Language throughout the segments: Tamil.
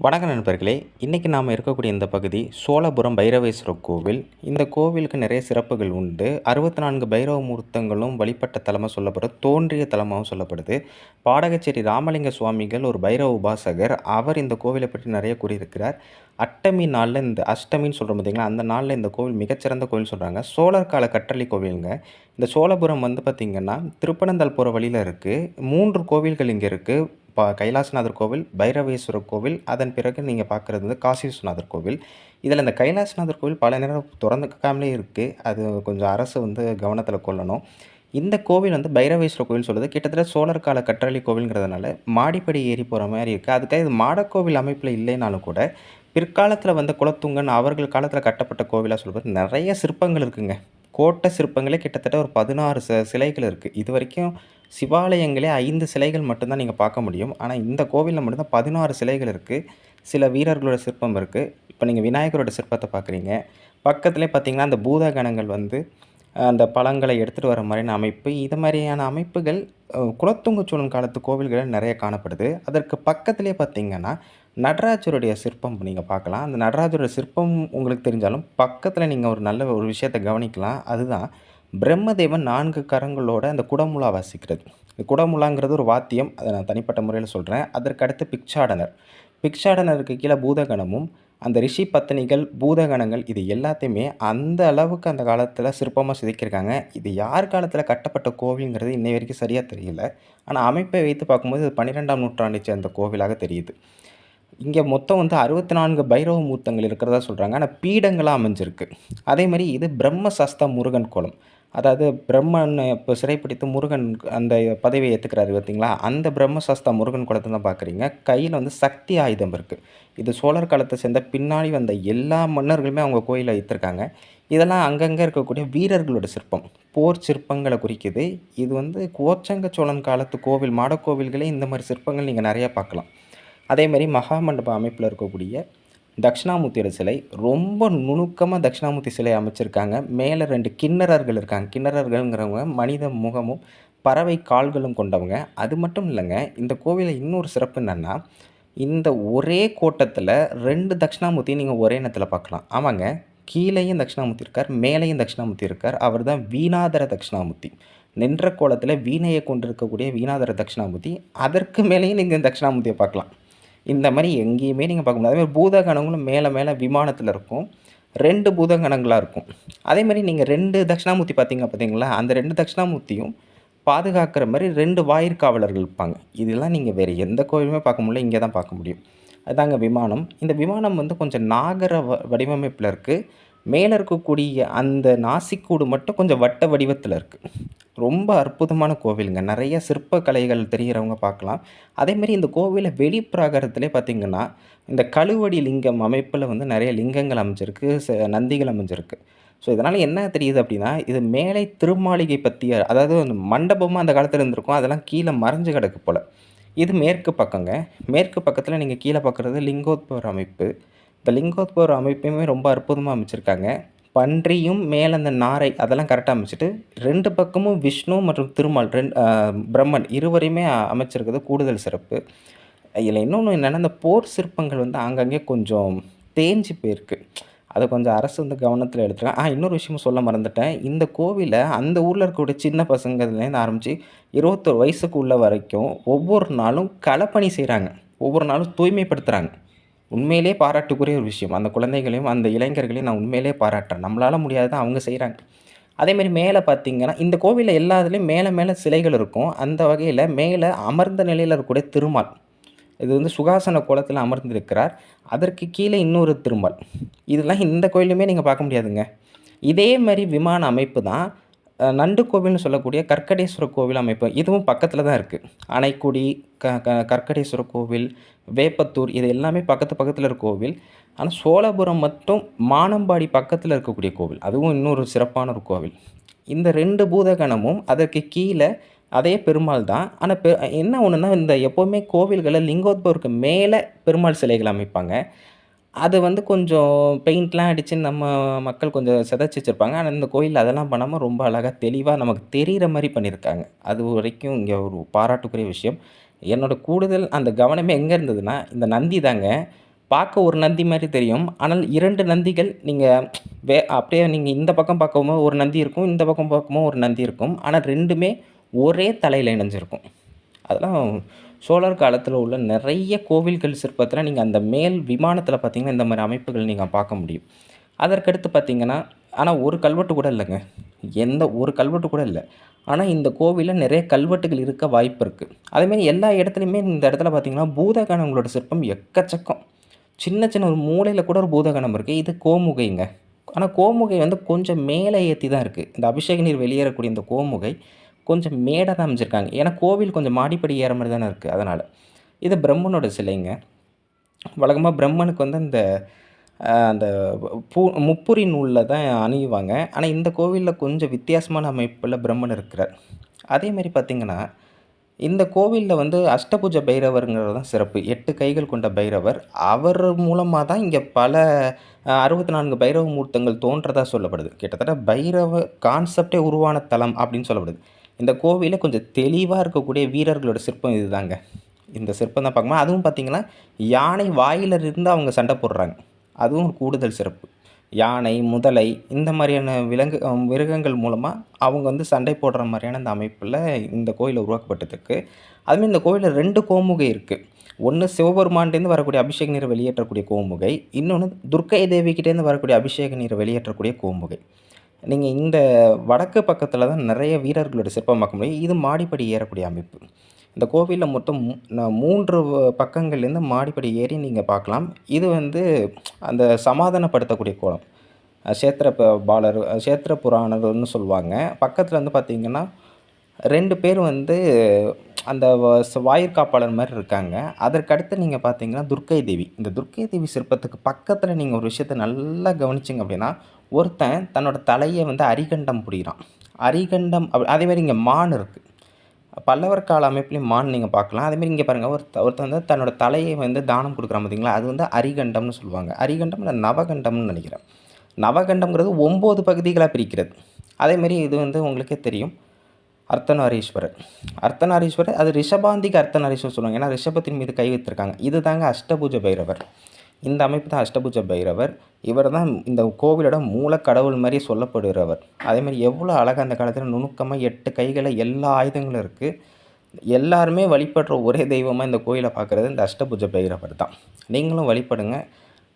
வணக்கம் நண்பர்களே! இன்னைக்கு நாம இருக்கக்கூடிய இந்த பகுதி சோழபுரம் பைரவேஸ்வரர் கோவில். இந்த கோவிலுக்கு நிறைய சிறப்புகள் உண்டு. 64 பைரவ மூர்த்தங்களும் வழிபட்ட தலமா சொல்லப்படுது. தோன்றிய தலமாவும் சொல்லப்படுது. பாடகச்சேரி ராமலிங்க சுவாமிகள் ஒரு பைரவ உபாசகர். அவர் இந்த கோவில பற்றி நிறைய கூறியிருக்கிறார். அஷ்டமி நாள்ல இந்த அஷ்டமின்னு சொல்றோம் பார்த்தீங்களா, அந்த நாள்ல இந்த கோவில் மிகச்சிறந்த கோவில்னு சொல்றாங்க. சோழர் கால கற்றளி கோவிலுங்க. இந்த சோழபுரம் வந்து பார்த்தீங்கன்னா, திருப்பனந்தாள் போற வழியில இருக்கு. 3 கோவில்கள் இங்க இருக்கு. கைலாசநாதர் கோவில், பைரவேஸ்வரர் கோவில், அதன் பிறகு நீங்க பார்க்குறது வந்து காசி விஸ்வநாதர் கோவில். இதில இந்த கைலாசநாதர் கோவில் பல நேரம் தொறந்துக்காமலே இருக்கு. அது கொஞ்சம் அரசு வந்து கவனத்தில கொள்ளணும். இந்த கோவில் வந்து பைரவேஸ்வரர் கோவில்னு சொல்லுது. கிட்டத்தட்ட சோழர் கால கற்றளி கோவில்ங்கிறதுனால, மாடிப்படி ஏறி போற மாரி இருக்கு. அதுக்காக இது மாடக்கோவில் அமைப்பில இல்லைனாலும் கூட, பிற்காலத்தில வந்த குலோத்துங்கன் அவர்கள் காலத்தில கட்டப்பட்ட கோவிலா சொல்லப்படுது. நெறைய சிற்பங்கள் இருக்குங்க. கோட்ட சிற்பங்களே கிட்டத்தட்ட ஒரு 16 சிலைகள் இருக்கு. இதுவரைக்கும் சிவாலயங்களே 5 சிலைகள் மட்டும் தான் நீங்க பார்க்க முடியும். ஆனா, இந்த கோவில்ல மட்டும் தான் 16 சிலைகள் இருக்கு. சில வீரர்களோட சிற்பம் இருக்கு. இப்ப நீங்க விநாயகரோட சிற்பத்த பார்க்குறீங்க. பக்கத்திலேயே பார்த்தீங்கன்னா, அந்த பூதகணங்கள் வந்து அந்த பழங்களை எடுத்துட்டு வர மாரியான அமைப்பு. இது மாரியான அமைப்புகள் குலோத்துங்க சோழன் காலத்து கோவில்கள்ல நெறைய காணப்படுது. அதற்கு பக்கத்திலேயே பார்த்தீங்கன்னா, நடராஜருடைய சிற்பம் நீங்க பார்க்கலாம். அந்த நடராஜருடைய சிற்பம் உங்களுக்கு தெரிஞ்சாலும், பக்கத்தில நீங்க ஒரு நல்ல ஒரு விஷயத்த கவனிக்கலாம். அதுதான் பிரம்மதேவன் 4 கரங்களோட அந்த குடமுழா வாசிக்கிறது. இந்த குடமுழாங்கிறது ஒரு வாத்தியம். அத நான் தனிப்பட்ட முறையில சொல்றேன். அதற்கு அடுத்து பிக்ஷாடனர். பிக்ஷாடனருக்கு கீழ பூதகணமும், அந்த ரிஷி பத்தினிகள், பூதகணங்கள் இது எல்லாத்தையுமே அந்த அளவுக்கு அந்த காலத்தில சிற்பமா செதுக்கியிருக்காங்க. இது யார் காலத்தில கட்டப்பட்ட கோவில்ங்கிறது இன்னை வரைக்கும் சரியா தெரியல. ஆனா அமைப்பை வைத்து பார்க்கும்போது இது 12ஆம் நூற்றாண்டைச் சேர்ந்த கோவிலாக தெரியுது. இங்க மொத்தம் வந்து 64 பைரவ மூர்த்தங்கள் இருக்கிறதா சொல்றாங்க. ஆனா பீடங்களா அமைஞ்சிருக்கு. அதேமாரி இது பிரம்ம சஸ்தா முருகன் கோலம். அதாவது பிரம்மன் இப்ப சிறைப்பிடித்து முருகன் அந்த பதவிய ஏத்துக்கிறாரு பார்த்தீங்களா? அந்த பிரம்ம சஸ்தா முருகன் கோலத்த தான் பார்க்குறீங்க. கையில வந்து சக்தி ஆயுதம் இருக்கு. இது சோழர் காலத்த சேர்ந்த பின்னாடி வந்த எல்லா மன்னர்களுமே அவங்க கோயில்ல வைத்திருக்காங்க. இதெல்லாம் அங்கங்க இருக்கக்கூடிய வீரர்களோட சிற்பம். போர் சிற்பங்கள குறிக்குது. இது வந்து கோச்சங்க சோழன் காலத்து கோவில், மாடக்கோவில்களே இந்த மாரி சிற்பங்கள் நீங்க நெறைய பார்க்கலாம். அதேமாரி மகாமண்டப அமைப்பில இருக்கக்கூடிய தட்சிணாமூர்த்தியோட சிலை, ரொம்ப நுணுக்கமா தட்சிணாமூர்த்தி சிலை அமைச்சிருக்காங்க. மேல 2 கிண்ணறர்கள் இருக்காங்க. கிண்ணறர்கள்ங்கிறவங்க மனித முகமும், பறவை கால்களும் கொண்டவங்க. அது மட்டும் இல்லங்க, இந்த கோவில்ல இன்னொரு சிறப்பு என்னன்னா, இந்த ஒரே கோட்டத்தில 2 தட்சிணாமூர்த்திய நீங்க ஒரே நேரத்தில பார்க்கலாம். ஆமாங்க. கீழயும் தட்சிணாமூர்த்தி இருக்கார், மேலேயும் தட்சிணாமூர்த்தி இருக்கார். அவர் தான் வீணாதர தட்சிணாமூர்த்தி. நின்ற கோலத்தில வீணைய கொண்டிருக்கக்கூடிய வீணாதர தட்சிணாமூர்த்தி. அதற்கு மேலேயும் நீங்க தட்சிணாமூர்த்திய பார்க்கலாம். இந்த மாரி எங்கேயுமே நீங்க பார்க்க முடியாது. அதேமாரி பூதகணங்களும் மேல மேல விமானத்தில இருக்கும். 2 பூதகணங்களா இருக்கும். அதேமாரி நீங்க 2 தட்சிணாமூர்த்தி பார்த்தீங்க பார்த்தீங்களா, அந்த 2 தட்சிணாமூர்த்தியும் பாதுகாக்கிற மாரி 2 வாயிற்காவலர்கள் இருப்பாங்க. இதெல்லாம் நீங்க வேற எந்த கோவிலுமே பார்க்க முடியல. இங்க தான் பார்க்க முடியும். அதாங்க விமானம். இந்த விமானம் வந்து கொஞ்சம் நாகர வடிவமைப்பில இருக்கு. மேல இருக்கக்கூடிய அந்த நாசிக்கூடு மட்டும் கொஞ்சம் வட்ட வடிவத்தில இருக்கு. ரொம்ப அற்புதமான கோவிலுங்க. நெறைய சிற்ப கலைகள் தெரிகிறவங்க பார்க்கலாம். அதேமாரி இந்த கோவில வெளிப்பிராகாரத்திலே பார்த்தீங்கன்னா, இந்த கழுவடி லிங்கம் அமைப்பில வந்து நெறைய லிங்கங்கள் அமைஞ்சிருக்கு. நந்திகள் அமைஞ்சிருக்கு. ஸோ, இதனால என்ன தெரியுது அப்டின்னா, இது மேலை திருமாளிகை பத்திய அதாவது அந்த மண்டபமா அந்த காலத்தில இருந்திருக்கும். அதெல்லாம் கீழ மறைஞ்சு கிடக்கு போல. இது மேற்கு பக்கங்க. மேற்கு பக்கத்தில நீங்க கீழ பார்க்குறது லிங்கோத்பவர் அமைப்பு. இந்த லிங்கோத்பவர் அமைப்பையுமே ரொம்ப அற்புதமா அமைச்சிருக்காங்க. பன்றியும் மேல அந்த நாரை அதெல்லாம் கரெக்ட்டா அமைச்சுட்டு, 2 பக்கமும் விஷ்ணு மற்றும் திருமால் பிரம்மன் இருவரையுமே அமைச்சிருக்கிறது கூடுதல் சிறப்பு. இதில இன்னொன்னு என்னன்னா, இந்த போர் சிற்பங்கள் வந்து ஆங்காங்கே கொஞ்சம் தேஞ்சு போயிருக்கு. அத கொஞ்சம் அரசு வந்து கவனத்தில எடுத்துருக்காங்க. இன்னொரு விஷயமும் சொல்ல மறந்துட்டேன். இந்த கோவில அந்த ஊர்ல இருக்கக்கூடிய சின்ன பசங்கள்லேருந்து ஆரம்பிச்சு 21 வயசுக்கு உள்ள வரைக்கும் ஒவ்வொரு நாளும் களப்பணி செய்றாங்க. ஒவ்வொரு நாளும் தூய்மைப்படுத்துறாங்க. உண்மையிலேயே பாராட்டுக்குரிய ஒரு விஷயம். அந்த குழந்தைகளையும், அந்த இளைஞர்களையும் நான் உண்மையிலேயே பாராட்டுறேன். நம்மளால முடியாதத அவங்க செய்றாங்க. அதேமாரி மேல பார்த்தீங்கன்னா, இந்த கோவில்ல எல்லா இதுலயும் மேல மேல சிலைகள் இருக்கும். அந்த வகையில மேல அமர்ந்த நிலையில இருக்கக்கூடிய திருமால். இது வந்து சுகாசன கோலத்தில அமர்ந்திருக்கிறார். அதற்கு கீழ இன்னொரு திருமால். இதெல்லாம் இந்த கோயில்லயுமே நீங்க பார்க்க முடியாதுங்க. இதே மாரி விமான அமைப்பு தான் நண்டு கோவில்னு சொல்லக்கூடிய கற்கடேஸ்வரர் கோவில் அமைப்பு. இதுவும் பக்கத்தில தான் இருக்கு. அணைக்குடி, க க கற்கடேஸ்வரர் கோவில், வேப்பத்தூர் இது எல்லாமே பக்கத்து பக்கத்தில இருக்க கோவில். ஆனா சோழபுரம் மட்டும் மானம்பாடி பக்கத்தில இருக்கக்கூடிய கோவில். அதுவும் இன்னொரு சிறப்பான ஒரு கோவில். இந்த 2 பூதகணமும் அதற்கு கீழ அதே பெருமாள் தான். ஆனா என்ன ஒண்ணுன்னா, இந்த எப்பவுமே கோவில்கள்ல லிங்கோத்பவருக்கு மேல பெருமாள் சிலைகள் அமைப்பாங்க. அது வந்து கொஞ்சம் பெயிண்ட்லாம் அடிச்சு நம்ம மக்கள் கொஞ்சம் சிதைச்சு வச்சிருப்பாங்க. ஆனா, இந்த கோயில்ல அதெல்லாம் பண்ணாம ரொம்ப அழகா தெளிவா நமக்கு தெரியிற மாரி பண்ணியிருக்காங்க. அது வரைக்கும் இங்க ஒரு பாராட்டுக்குரிய விஷயம். என்னோட கூடுதல் அந்த கவனமே எங்க இருந்ததுன்னா, இந்த நந்தி தாங்க. பார்க்க ஒரு நந்தி மாரி தெரியும். ஆனால் 2 நந்திகள் நீங்க அப்படியே நீங்க இந்த பக்கம் பார்க்கும்போது ஒரு நந்தி இருக்கும். இந்த பக்கம் பார்க்கும்போது ஒரு நந்தி இருக்கும். ஆனா 2மே ஒரே தலையில இணைஞ்சிருக்கும். அதெல்லாம் சோழர் காலத்தில உள்ள நெறைய கோவில்கள் சிற்பத்தில நீங்க அந்த மேல் விமானத்தில பார்த்தீங்கன்னா, இந்த மாரி அமைப்புகள் நீங்க பார்க்க முடியும். அதற்கடுத்து பார்த்தீங்கன்னா, ஆனா ஒரு கல்வெட்டு கூட இல்லங்க. எந்த ஒரு கல்வெட்டு கூட இல்ல. ஆனா இந்த கோவில்ல நெறைய கல்வெட்டுகள் இருக்க வாய்ப்பு இருக்கு. அதேமாரி எல்லா இடத்துலயுமே இந்த இடத்துல பார்த்தீங்கன்னா, பூதகணங்களோட சிற்பம் எக்கச்சக்கம். சின்ன சின்ன ஒரு மூலையில கூட ஒரு பூதகணம் இருக்கு. இது கோமுகைங்க. ஆனா கோமுகை வந்து கொஞ்சம் மேல ஏத்தி தான் இருக்கு. இந்த அபிஷேக நீர் வெளியேறக்கூடிய இந்த கோமுகை கொஞ்சம் மேடா தான் அமைச்சிருக்காங்க. ஏன்னா கோவில் கொஞ்சம் மாடிப்படி ஏற மாரி தானே இருக்கு. அதனால. இது பிரம்மனோட சிலைங்க. வழக்கமா பிரம்மனுக்கு வந்து அந்த முப்புரி நூல்ல தான் அணியுவாங்க. ஆனா இந்த கோவில்ல கொஞ்சம் வித்தியாசமான அமைப்புல பிரம்மன் இருக்கிறார். அதேமாரி பார்த்தீங்கன்னா, இந்த கோவில்ல வந்து அஷ்டபுஜ பைரவர்ங்கிறது தான் சிறப்பு. 8 கைகள் கொண்ட பைரவர். அவர் மூலமா தான் இங்க பல 64 பைரவ மூர்த்தங்கள் தோன்றதா சொல்லப்படுது. கிட்டத்தட்ட பைரவ கான்செப்ட்டே உருவான தலம் அப்படின்னு சொல்லப்படுது. இந்த கோவில்ல கொஞ்சம் தெளிவா இருக்கக்கூடிய வீரர்களோட சிற்பம் இதுதாங்க. இந்த சிற்பம் தான் பார்க்கும்போது அதுவும் பார்த்தீங்கன்னா, யானை வாயில இருந்து அவங்க சண்டை போடுறாங்க. அதுவும் ஒரு கூடுதல் சிறப்பு. யானை, முதலை இந்த மாரியான மிருகங்கள் மூலமா அவங்க வந்து சண்டை போடுற மாரியான அந்த அமைப்புல இந்த கோயில் உருவாக்கப்பட்டதுக்கு. அதுமாரி இந்த கோயில்ல 2 கோமுகை இருக்கு. ஒண்ணு சிவபெருமான்ட்டேருந்து வரக்கூடிய அபிஷேக நீரை வெளியேற்றக்கூடிய கோமுகை. இன்னொன்னு துர்க்கை தேவி கிட்டேருந்து வரக்கூடிய அபிஷேக நீரை வெளியேற்றக்கூடிய கோமுகை. நீங்க இந்த வடக்கு பக்கத்தில தான் நெறைய வீரர்களோட சிற்பம் பார்க்க முடியும். இது மாடிப்படி ஏறக்கூடிய அமைப்பு. இந்த கோவில்ல மொத்தம் 3 பக்கங்கள்லேருந்து மாடிப்படி ஏறி நீங்க பார்க்கலாம். இது வந்து அந்த சமாதானப்படுத்தக்கூடிய கோலம். சேத்திர புராணர்ன்னு சொல்லுவாங்க. பக்கத்தில வந்து பார்த்தீங்கன்னா, 2 பேர் வந்து அந்த வாயிற்காப்பாளர் மாரி இருக்காங்க. அதற்கடுத்து நீங்க பார்த்தீங்கன்னா, துர்க்கை தேவி. இந்த துர்க்கை தேவி சிற்பத்துக்கு பக்கத்தில நீங்க ஒரு விஷயத்த நல்லா கவனிச்சீங்க அப்படின்னா, ஒருத்தன் தன்னோட தலைய வந்து அரிகண்டம் புடிக்கிறான். அரிகண்டம் அதேமாரி இங்க மான் இருக்கு. பல்லவர் கால அமைப்புலயும் மான் நீங்க பார்க்கலாம். அதேமாரி இங்க பாருங்க ஒருத்தன் வந்து தன்னோட தலைய வந்து தானம் குடுக்குறான் பார்த்தீங்களா? அது வந்து அரிகண்டம்னு சொல்லுவாங்க. அரிகண்டம் இல்ல நவகண்டம்னு நெனைக்கிறேன். நவகண்டம்ங்கிறது 9 பகுதிகளா பிரிக்கிறது. அதேமாரி இது வந்து உங்களுக்கே தெரியும். அர்த்தநாரீஸ்வரர். அர்த்தநாரீஸ்வரர் அது ரிஷபாந்திக அர்த்தநாரீஸ்வரர் சொல்லுவாங்க. ஏன்னா ரிஷபத்தின் மீது கை வைத்திருக்காங்க. இதுதாங்க அஷ்டபுஜ பைரவர். இந்த அமைப்பு தான் அஷ்டபுஜ பைரவர். இவர் தான் இந்த கோவிலோட மூல கடவுள் மாரி சொல்லப்படுகிறவர். அதேமாரி எவ்வளோ அழகா அந்த காலத்தில நுணுக்கமா 8 கைகள எல்லா ஆயுதங்களும் இருக்கு. எல்லாருமே வழிபடுற ஒரே தெய்வமா இந்த கோயில பார்க்குறது இந்த அஷ்டபுஜ பைரவர் தான். நீங்களும் வழிபடுங்க.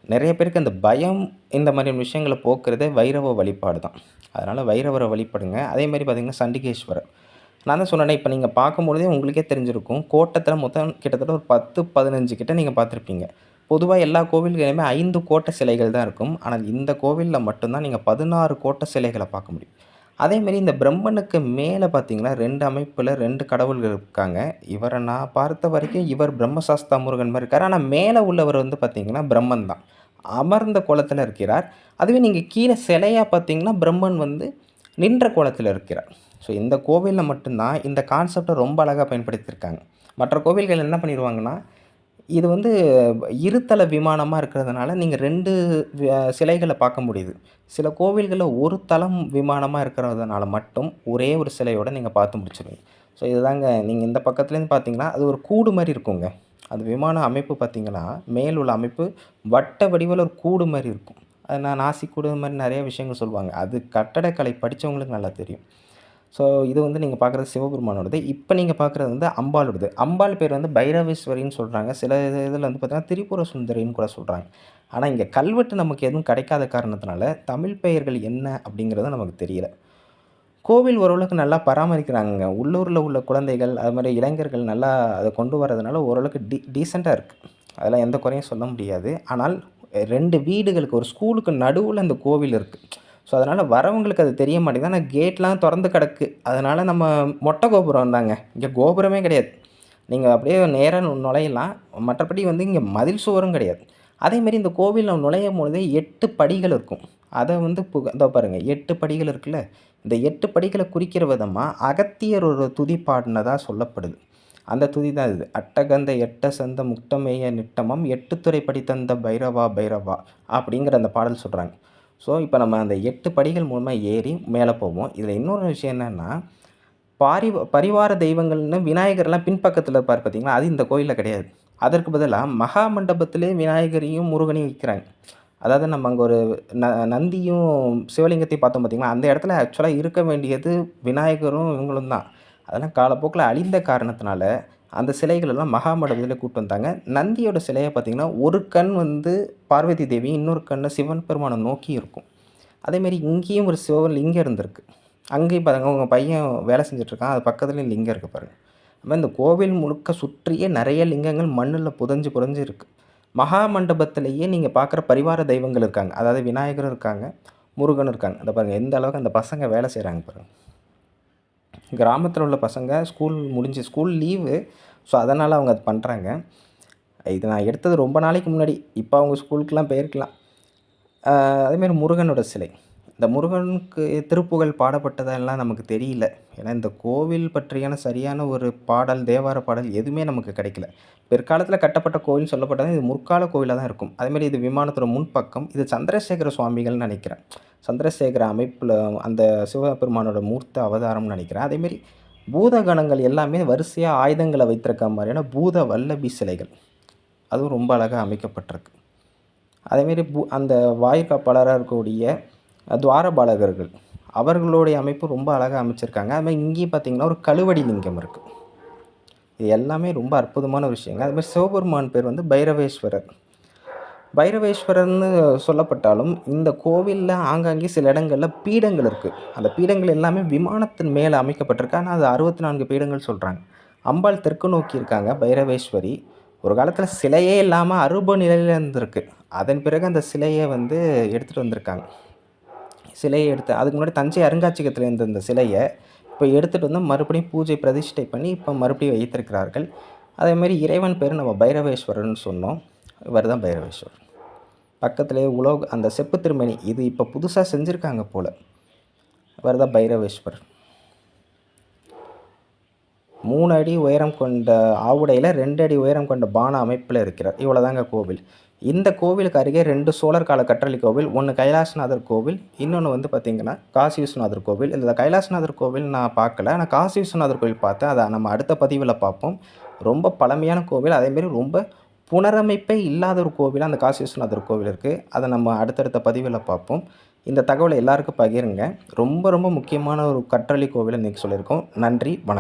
நெறைய பேருக்கு அந்த பயம் இந்த மாரியான விஷயங்கள போக்குறதே வைரவ வழிபாடு தான். அதனால வைரவர வழிபடுங்க. அதேமாரி பார்த்தீங்கன்னா, சண்டிகேஸ்வரர். நான் தான் சொன்னேனே, இப்ப நீங்க பார்க்கும்பொழுதே உங்களுக்கே தெரிஞ்சிருக்கும். கோட்டத்தில மொத்தம் கிட்டத்தட்ட ஒரு 10, 15 கிட்ட நீங்க பார்த்துருப்பீங்க. பொதுவா எல்லா கோவில்கள்லயுமே 5 கோட்ட சிலைகள் தான் இருக்கும். ஆனால் இந்த கோவில்ல மட்டும் தான் நீங்க 16 கோட்ட சிலைகள பார்க்க முடியும். அதேமாரி இந்த பிரம்மனுக்கு மேல பார்த்தீங்கன்னா, 2 அமைப்புல 2 கடவுள்கள் இருக்காங்க. இவர நான் பார்த்த வரைக்கும் இவர் பிரம்மசாஸ்தா முருகன் மாரி இருக்காரு. ஆனா மேல உள்ளவர் வந்து பார்த்தீங்கன்னா, பிரம்மன் தான். அமர்ந்த கோலத்தில இருக்கிறார். அதுவே நீங்க கீழ சிலையா பார்த்தீங்கன்னா, பிரம்மன் வந்து நின்ற கோலத்தில இருக்கிறார். ஸோ இந்த கோவில்ல மட்டும் தான் இந்த கான்செப்ட்ட ரொம்ப அழகா பயன்படுத்தியிருக்காங்க. மற்ற கோவில்கள் என்ன பண்ணிருவாங்கன்னா, இது வந்து இருதல விமானமா இருக்கிறதுனால, நீங்க 2 சிலைகள பார்க்க முடியுது. சில கோவில்கள்ல ஒரு தளம் விமானமா இருக்கிறதுனால மட்டும், ஒரே ஒரு சிலையோட நீங்க பார்த்து முடிச்சுருவீங்க. ஸோ இதுதாங்க நீங்க இந்த பக்கத்துலேருந்து பார்த்தீங்கன்னா, அது ஒரு கூடு மாரி இருக்குங்க. அது விமான அமைப்பு பார்த்தீங்கன்னா, மேல் உள்ள அமைப்பு வட்ட வடிவில ஒரு கூடு மாரி இருக்கும். அது நாசி கூடு மாரி நெறைய விஷயங்கள் சொல்லுவாங்க. அது கட்டடக்கலை படிச்சவங்களுக்கு நல்லா தெரியும். ஸோ இது வந்து நீங்க பார்க்குறது சிவபெருமானோடது. இப்ப நீங்க பார்க்குறது வந்து அம்பாளோடது. அம்பாள் பேர் வந்து பைரவேஸ்வரின்னு சொல்றாங்க. சில இதில வந்து பார்த்தீங்கன்னா, திரிபுர சுந்தரின்னு கூட சொல்றாங்க. ஆனா, இங்க கல்வெட்டு நமக்கு எதுவும் கிடைக்காத காரணத்தினால, தமிழ் பெயர்கள் என்ன அப்படிங்கிறது நமக்கு தெரியல. கோவில் ஓரளவுக்கு நல்லா பராமரிக்கிறாங்கங்க. உள்ளூர்ல உள்ள குழந்தைகள், அது மாரி இளைஞர்கள் நல்லா அத கொண்டு வரதுனால ஓரளவுக்கு டீசென்ட்டா இருக்கு. அதெல்லாம் எந்த குறையும் சொல்ல முடியாது. ஆனால் 2 வீடுகளுக்கு ஒரு ஸ்கூலுக்கு நடுவுல இந்த கோவில் இருக்கு. ஸோ, அதனால வரவங்களுக்கு அது தெரிய மாட்டேங்குது. ஆனா கேட்லாம் தொறந்து கிடக்கு. அதனால நம்ம மொட்டை கோபுரம் தாங்க. இங்க கோபுரமே கிடையாது. நீங்க அப்படியே நேரா நுழையலாம். மற்றபடி வந்து இங்க மதில் சுவரும் கிடையாது. அதேமாரி இந்த கோவில்ல நுழையும்பொழுதே 8 படிகள் இருக்கும். அத வந்து இதோ பாருங்க 8 படிகள் இருக்குல்ல. இந்த 8 படிகள குறிக்கிற விதமா அகத்தியர் ஒரு துதி பாடுனதா சொல்லப்படுது. அந்த துதி தான் இது. "அட்டகந்த எட்ட சந்த முக்டமேய நிட்டமம் 8 துறை படித்தந்த பைரவா பைரவா" அப்படிங்கிற அந்த பாடல் சொல்றாங்க. ஸோ, இப்ப நம்ம அந்த 8 படிகள் மூலமா ஏறி மேல போவோம். இதுல இன்னொரு விஷயம் என்னன்னா, பரிவார தெய்வங்கள்னு விநாயகர்லாம் பின்பக்கத்துல இருப்பாரு பார்த்தீங்களா? அது இந்த கோயில்ல கிடையாது. அதற்கு பதிலா மகா மண்டபத்திலே விநாயகரையும், முருகனையும் வைக்கிறாங்க. அதாவது நம்ம அங்க ஒரு ந நந்தியும், சிவலிங்கத்தையும் பார்த்தோம் பார்த்தீங்களா, அந்த இடத்துல ஆக்சுவலா இருக்க வேண்டியது விநாயகரும் இவங்களும் தான். அதெல்லாம் காலப்போக்குல அழிந்த காரணத்தினால, அந்த சிலைகள் எல்லாம் மகா மண்டபத்தில கூட்டு வந்தாங்க. நந்தியோட சிலைய பார்த்தீங்கன்னா, ஒரு கண் வந்து பார்வதி தேவி, இன்னொரு கண்ணு சிவன் பெருமான நோக்கி இருக்கும். அதேமாரி இங்கேயும் ஒரு சிவலிங்கம் இருந்திருக்கு. அங்கேயும் பாருங்க உங்க பையன் வேலை செஞ்சுட்டுருக்கான். அது பக்கத்துலயும் லிங்கம் இருக்கு பாருங்க. அதுமாரி இந்த கோவில் முழுக்க சுற்றியே நெறைய லிங்கங்கள் மண்ணுல புதைஞ்சு புதைஞ்சு இருக்கு. மகா மண்டபத்திலேயே நீங்க பார்க்குற பரிவார தெய்வங்கள் இருக்காங்க. அதாவது விநாயகரும் இருக்காங்க, முருகனும் இருக்காங்க. அத பாருங்க எந்த அளவுக்கு அந்த பசங்க வேலை செய்றாங்க பாருங்க. கிராமத்தில உள்ள பசங்க ஸ்கூல் லீவு. ஸோ, அதனால அவங்க அது பண்றாங்க. இது நான் எடுத்தது ரொம்ப நாளைக்கு முன்னாடி. இப்ப அவங்க ஸ்கூலுக்குலாம் போயிருக்கலாம். அதேமாரி முருகனோட சிலை. இந்த முருகனுக்கு திருப்புகழ் பாடப்பட்டதெல்லாம் நமக்கு தெரியல. ஏன்னா, இந்த கோவில் பற்றியான சரியான ஒரு பாடல், தேவார பாடல் எதுவுமே நமக்கு கிடைக்கல. பிற்காலத்தில கட்டப்பட்ட கோவில்னு சொல்லப்பட்டது இது முற்கால கோவிலா தான் இருக்கும். அதேமாரி இது விமானத்தோட முன்பக்கம். இது சந்திரசேகர சுவாமிகள்னு நெனைக்கிறேன். சந்திரசேகர அமைப்புல அந்த சிவபெருமானோட மூர்த்த அவதாரம்னு நெனைக்கிறேன். அதேமாரி பூதகணங்கள் எல்லாமே வரிசையா ஆயுதங்கள வைத்திருக்க மாரியான பூத வல்லபி சிலைகள். அதுவும் ரொம்ப அழகா அமைக்கப்பட்டிருக்கு. அதேமாரி அந்த வாயிற்காப்பாளரா இருக்கக்கூடிய துவாரபாலகர்கள். அவர்களுடைய அமைப்பு ரொம்ப அழகா அமைச்சிருக்காங்க. அதுமாரி இங்கேயும் பார்த்தீங்கன்னா, ஒரு கழுவடி லிங்கம் இருக்கு. இது எல்லாமே ரொம்ப அற்புதமான விஷயங்க. அதுமாரி சிவபெருமான் பேர் வந்து பைரவேஸ்வரர். பைரவேஸ்வரர்ன்னு சொல்லப்பட்டாலும், இந்த கோவில்ல ஆங்காங்கே சில இடங்கள்ல பீடங்கள் இருக்கு. அந்த பீடங்கள் எல்லாமே விமானத்தின் மேல அமைக்கப்பட்டிருக்கு. ஆனா, அது 64 பீடங்கள் சொல்றாங்க. அம்பாள் தெற்கு நோக்கி இருக்காங்க, பைரவேஸ்வரி. ஒரு காலத்தில சிலையே இல்லாம அரூப நிலையில இருந்திருக்கு. அதன் பிறகு அந்த சிலைய வந்து எடுத்துட்டு வந்திருக்காங்க. சிலைய எடுத்து அதுக்கு முன்னாடி தஞ்சை அருங்காட்சியகத்தில இருந்த இந்த சிலைய, இப்ப எடுத்துட்டு வந்து மறுபடியும் பூஜை பிரதிஷ்டை பண்ணி, இப்ப மறுபடியும் வைத்திருக்கிறார்கள். அதேமாரி இறைவன் பேரு நம்ம பைரவேஸ்வரர்ன்னு சொன்னோம். இவர் தான் பைரவேஸ்வரர். பக்கத்திலேயே அந்த செப்பு திருமேனி இது இப்ப புதுசா செஞ்சிருக்காங்க போல. இவர் தான் பைரவேஸ்வரர். 3 அடி உயரம் கொண்ட ஆவுடையில 2 அடி உயரம் கொண்ட பான அமைப்பில இருக்கிறார். இவ்வளோதாங்க கோவில். இந்த கோவிலுக்கு அருகே 2 சோழர் கால கற்றளி கோவில், ஒண்ணு கைலாசநாதர் கோவில், இன்னொன்னு வந்து பார்த்தீங்கன்னா, காசி விஸ்வநாதர் கோவில். இதுல கைலாசநாதர் கோவில் நான் பார்க்கல. ஆனா காசி விஸ்வநாதர் கோவில் பார்த்தேன். அத நம்ம அடுத்த பதிவுல பார்ப்போம். ரொம்ப பழமையான கோவில். அதேமாரி ரொம்ப புனரமைப்பே இல்லாத ஒரு கோவிலா அந்த காசி விஸ்வநாதர் கோவில் இருக்கு. அத நம்ம அடுத்தடுத்த பதிவுல பார்ப்போம். இந்த தகவல எல்லாருக்கும் பகிருங்க. ரொம்ப ரொம்ப முக்கியமான ஒரு கற்றளி கோவில இன்னைக்கு சொல்லியிருக்கோம். நன்றி, வணக்கம்.